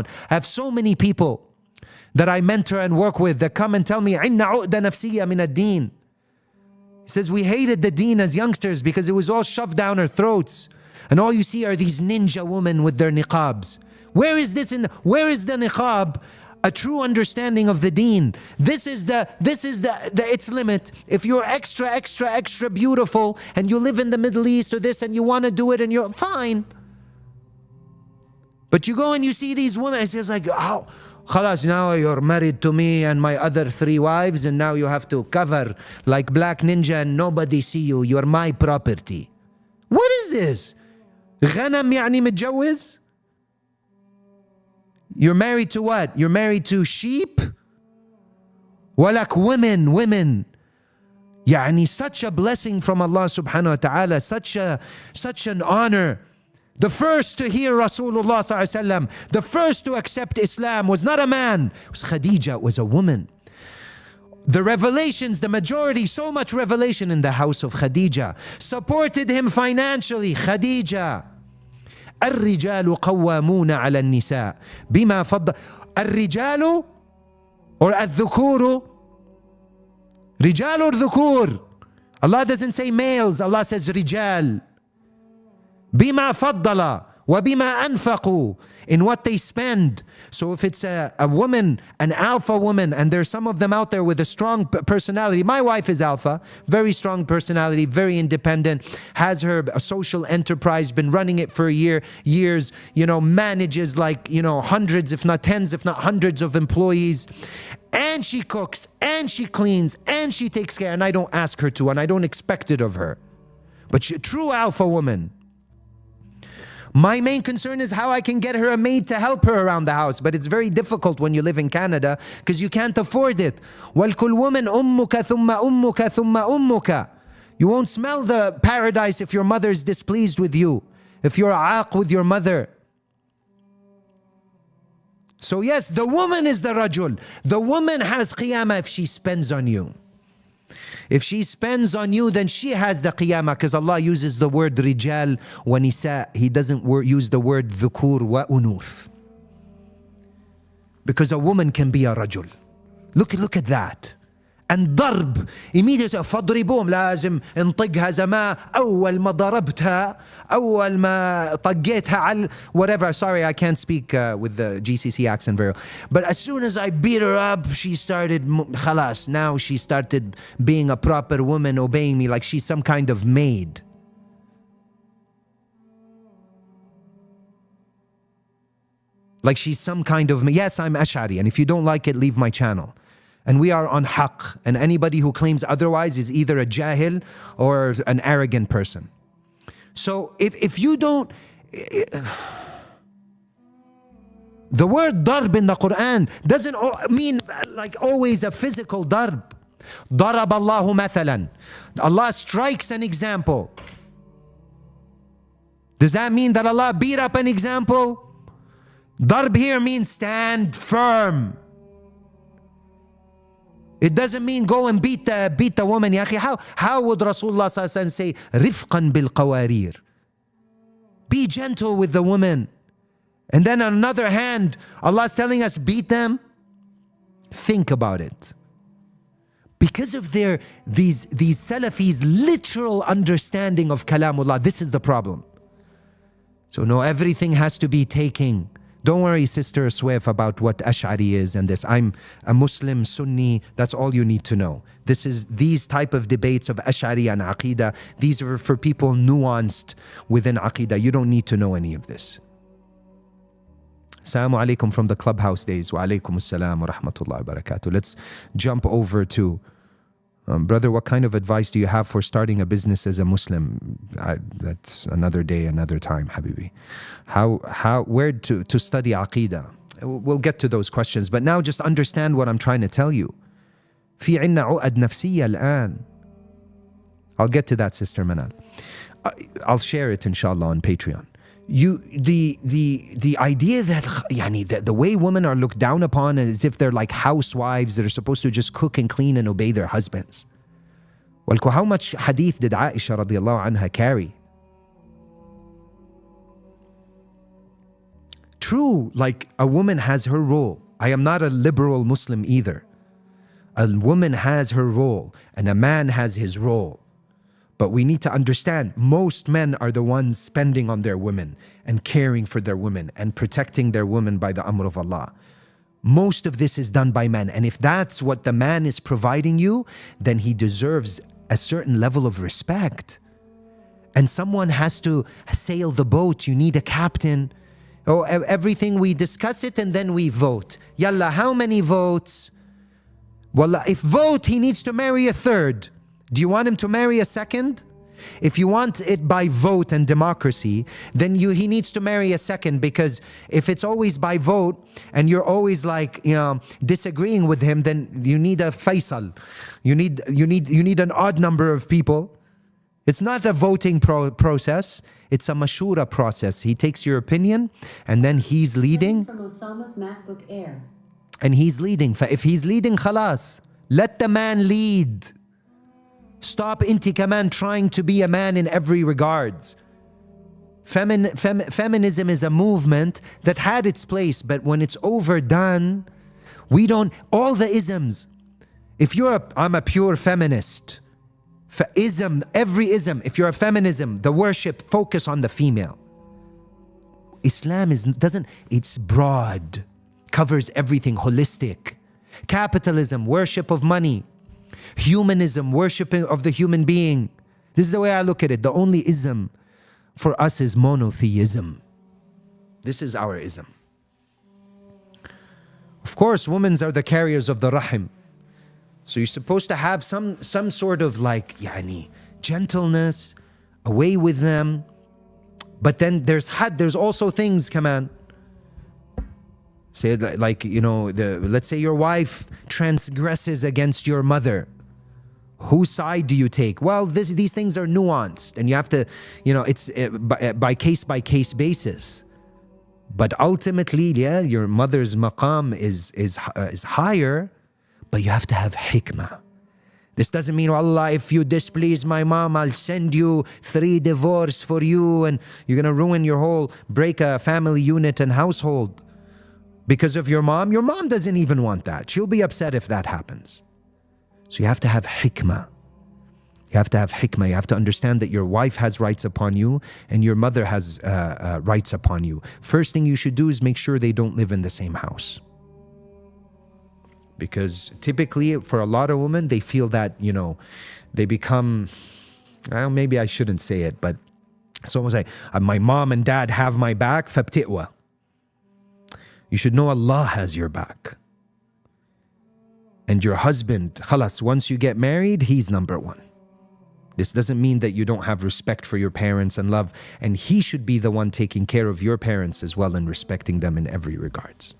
I have so many people that I mentor and work with that come and tell me, عِنَّا عُقْدَ نَفْسِيَّة مِنَ الدِّينِ. He says, we hated the deen as youngsters because it was all shoved down our throats. And all you see are these ninja women with their niqabs. Where is the niqab? A true understanding of the deen. This is its limit. If you're extra beautiful and you live in the Middle East or this and you want to do it and you're fine. But you go and you see these women, it's just like, oh, khalas, now you're married to me and my other 3 wives and now you have to cover like Black Ninja and nobody see you. You're my property. What is this? غنم يعني متجوز? You're married to what? You're married to sheep? Walak women. Yani such a blessing from Allah subhanahu wa ta'ala, such an honor. The first to hear Rasulullah sallallahu alaihi wasallam, the first to accept Islam was not a man, it was Khadija, it was a woman. The revelations, the majority, so much revelation in the house of Khadija. Supported him financially, Khadija. الرجال قوامون على النساء بما فضل الرجال or الذكور رجال or ذكور. Allah doesn't say males, Allah says رجال بما فضل وبما أنفقوا, in what they spend. So if it's a woman, an alpha woman, and there's some of them out there with a strong personality. My wife is alpha, very strong personality, very independent, has her a social enterprise, been running it for years, manages like, hundreds, if not tens, if not hundreds of employees. And she cooks, and she cleans, and she takes care, and I don't ask her to, and I don't expect it of her. But she's a true alpha woman. My main concern is how I can get her a maid to help her around the house. But it's very difficult when you live in Canada because you can't afford it. وَالْكُلْ woman أُمُّكَ ثُمَّ أُمُّكَ ثُمَّ أُمُّكَ. You won't smell the paradise if your mother is displeased with you, if you're aaq with your mother. So yes, the woman is the rajul. The woman has qiyamah if she spends on you. If she spends on you, then she has the qiyamah, because Allah uses the word rijal wa nisa. He doesn't use the word dhukur wa unuth. Because a woman can be a rajul. Look at that. And ضرب, immediately فاضربوهم, لازم انطقها زمان أول ما ضربتها أول ما طقيتها على whatever. Sorry, I can't speak with the GCC accent very well. But as soon as I beat her up, she started, خلاص, now she started being a proper woman, obeying me like she's some kind of maid. Like she's some kind of, yes, I'm Ash'ari, and if you don't like it, leave my channel. And we are on haqq. And anybody who claims otherwise is either a jahil or an arrogant person. So if you don't... The word darb in the Quran doesn't mean like always a physical darb. ضرب الله مثلا. Allah strikes an example. Does that mean that Allah beat up an example? Darb here means stand firm. It doesn't mean go and beat the woman. Ya akhi, how would Rasulullah say rifqan bil qawarir? Be gentle with the woman. And then on another hand, Allah is telling us beat them. Think about it. Because of these Salafis' literal understanding of Kalamullah, this is the problem. So no, everything has to be taking. Don't worry, Sister Swift, about what Ash'ari is and this. I'm a Muslim Sunni. That's all you need to know. These type of debates of Ash'ari and Aqidah, these are for people nuanced within Aqidah. You don't need to know any of this. Assalamu alaikum from the clubhouse days. Wa alaikum assalam wa rahmatullahi wa barakatuh. Let's jump over to brother, what kind of advice do you have for starting a business as a Muslim? That's another day, another time, Habibi. Where to study Aqidah? We'll get to those questions, but now just understand what I'm trying to tell you. في عنا عقد نفسية الآن. I'll get to that, Sister Manal. I'll share it, inshallah, on Patreon. The idea that the way women are looked down upon as if they're like housewives that are supposed to just cook and clean and obey their husbands. Well, how much hadith did Aisha radiallahu anha carry? true, like a woman has her role. I am not a liberal Muslim either. A woman has her role and a man has his role. But we need to understand, most men are the ones spending on their women and caring for their women and protecting their women by the amr of Allah. Most of this is done by men. And if that's what the man is providing you, then he deserves a certain level of respect. And someone has to sail the boat. You need a captain. Oh, everything we discuss it and then we vote. Yalla, how many votes? Well, if vote, he needs to marry a third. Do you want him to marry a second? If you want it by vote and democracy, then he needs to marry a second, because if it's always by vote and you're always like, disagreeing with him, then you need a Faisal. You need an odd number of people. It's not a voting process. It's a mashura process. He takes your opinion and then he's leading. From Osama's MacBook Air. And he's leading. If he's leading, khalas. Let the man lead. Stop inti kaman trying to be a man in every regards. Feminism is a movement that had its place, but when it's overdone, all the isms. If I'm a pure feminist. Every ism, if you're a feminism, the worship, focus on the female. Islam it's broad, covers everything, holistic. Capitalism, worship of money. Humanism, worshiping of the human being. This is the way I look at it. The only ism for us is monotheism. This is our ism. Of course, women are the carriers of the rahim. So you're supposed to have some sort of like, gentleness, away with them. But then there's also things, come on. Say like, let's say your wife transgresses against your mother. Whose side do you take? Well, these things are nuanced, and you have to, it's by case basis. But ultimately, your mother's maqam is higher, but you have to have hikmah. This doesn't mean, Allah, if you displease my mom, I'll send you 3 divorces for you, and you're going to ruin break a family unit and household because of your mom. Your mom doesn't even want that. She'll be upset if that happens. So you have to have hikmah. You have to have hikmah. You have to understand that your wife has rights upon you and your mother has rights upon you. First thing you should do is make sure they don't live in the same house. Because typically for a lot of women, they feel that, they become, well, maybe I shouldn't say it, but someone say, my mom and dad have my back, fabti'wa. You should know Allah has your back. And your husband, khalas, once you get married, he's number one. This doesn't mean that you don't have respect for your parents and love. And he should be the one taking care of your parents as well and respecting them in every regards.